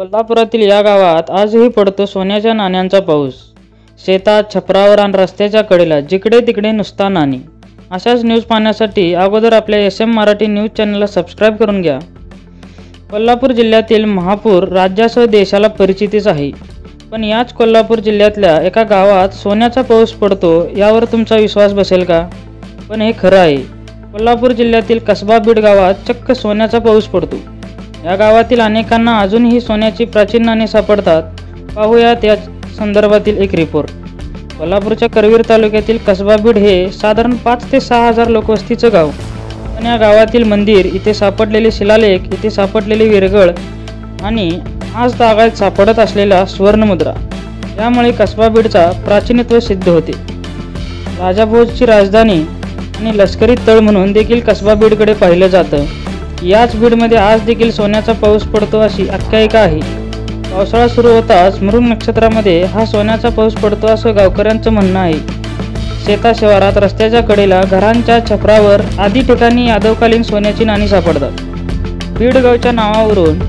कोल्हापुरातील या गावात आजही पडतो सोन्याच्या नाण्यांचा पाऊस। शेतात, छपरावर आणि रस्त्याच्या कडेला जिकडे तिकडे नुसता नाणी। अशाच न्यूज पाहण्यासाठी अगोदर आपल्या SM मराठी न्यूज चॅनलला सबस्क्राईब करून घ्या। कोल्हापूर जिल्ह्यातील महापूर राज्यासह देशाला परिचितच आहे, पण याच कोल्हापूर जिल्ह्यातल्या एका गावात सोन्याचा पाऊस पडतो यावर तुमचा विश्वास बसेल का? पण हे खरं आहे। कोल्हापूर जिल्ह्यातील कसबा बीड गावात चक्क सोन्याचा पाऊस पडतो। या गावातील अनेकांना अजूनही सोन्याची प्राचीन नाणी सापडतात। पाहूयात या संदर्भातील एक रिपोर्ट। कोल्हापूरच्या करवीर तालुक्यातील कसबा बीड हे साधारण 5 ते 6 हजार लोकवस्तीचं गाव, पण या गावातील मंदिर, इथे सापडलेले शिलालेख, इथे सापडलेली विरगळ आणि आज तागायत सापडत असलेला सुवर्णमुद्रा यामुळे कसबा बीडचा प्राचीनत्व सिद्ध होते। राजाभोजची राजधानी आणि लष्करी तळ म्हणून देखील कसबा बीडकडे पाहिलं जातं। याच बीडमध्ये आज देखील सोन्याचा पाऊस पडतो अशी आख्यायिका आहे। पावसाळा सुरू होताच मृग नक्षत्रामध्ये हा सोन्याचा पाऊस पडतो असं गावकऱ्यांचं म्हणणं आहे। शेताशिवारात, रस्त्याच्या कडेला, घरांच्या छपरावर आदी ठिकाणी यादवकालीन सोन्याची नाणी सापडतात। बीड गावच्या नावावरून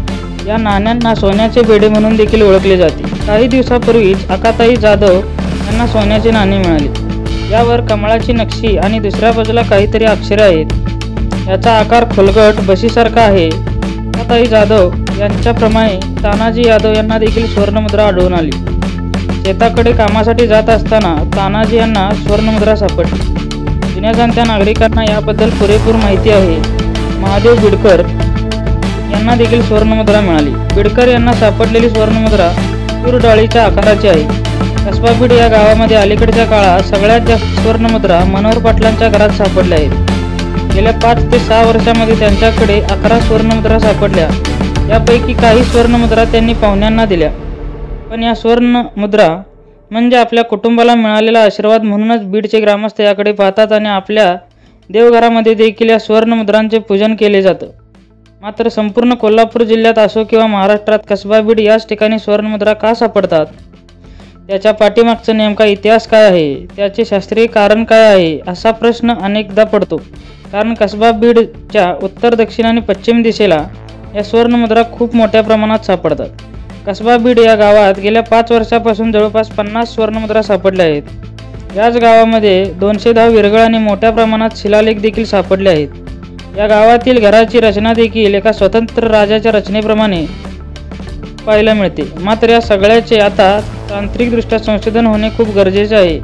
या नाण्यांना सोन्याचे बेडे म्हणून देखील ओळखले जाते। काही दिवसापूर्वीच अक्काताई जाधव यांना सोन्याची नाणी मिळाली। यावर कमळाची नक्षी आणि दुसऱ्या बाजूला काहीतरी अक्षरे आहेत। याचा आकार खोलगट बशीसारखा आहे। अक्काताई जाधव यांच्याप्रमाणे तानाजी यादव यांना देखील सुवर्णमुद्रा आढळून आली। शेताकडे कामासाठी जात असताना तानाजी यांना सुवर्णमुद्रा सापडली। जुन्या जाणत्या नागरिकांना याबद्दल पुरेपूर माहिती आहे। महादेव बिडकर यांना देखील सुवर्णमुद्रा मिळाली। बिडकर यांना सापडलेली सुवर्णमुद्रा तूर डाळीच्या आकाराची आहे। कसबा बीड या गावामध्ये अलीकडच्या काळात सगळ्यात जास्त सुवर्णमुद्रा मनोहर पाटलांच्या घरात सापडल्या आहेत। गेल्या 5 ते 6 वर्षांमध्ये त्यांच्याकडे 11 सुवर्णमुद्रा सापडल्या। यापैकी काही सुवर्णमुद्रा त्यांनी पाहुण्यांना दिल्या, पण या सुवर्णमुद्रा म्हणजे आपल्या कुटुंबाला मिळालेला आशीर्वाद म्हणूनच बीडचे ग्रामस्थ याकडे पाहतात आणि आपल्या देवघरामध्ये देखील या सुवर्णमुद्रांचे पूजन केले जातं। मात्र संपूर्ण कोल्हापूर जिल्ह्यात असो किंवा महाराष्ट्रात कसबा बीड याच ठिकाणी सुवर्णमुद्रा का सापडतात? त्याच्या पाठीमागचा नेमका इतिहास काय आहे? त्याचे शास्त्रीय कारण काय आहे? असा प्रश्न अनेकदा पडतो, कारण कसबा बीडच्या उत्तर, दक्षिण आणि पश्चिम दिशेला या सुवर्णमुद्रा खूप मोठ्या प्रमाणात सापडतात। कसबा बीड या गावात गेल्या 5 वर्षापासून जवळपास 50 सुवर्णमुद्रा सापडल्या आहेत। याच गावामध्ये 210 विरगळ आणि मोठ्या प्रमाणात शिलालेख देखील सापडले आहेत। या गावातील घराची रचना देखील एका स्वतंत्र राजाच्या रचनेप्रमाणे पाहायला मिळते। मात्र या सगळ्याचे आता तांत्रिकदृष्ट्या संशोधन होणे खूप गरजेचे आहे,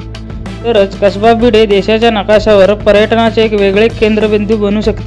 तरच कसबा बीड हे देशाच्या नकाशावर पर्यटनाचे एक वेगळे केंद्रबिंदू बनू शकते।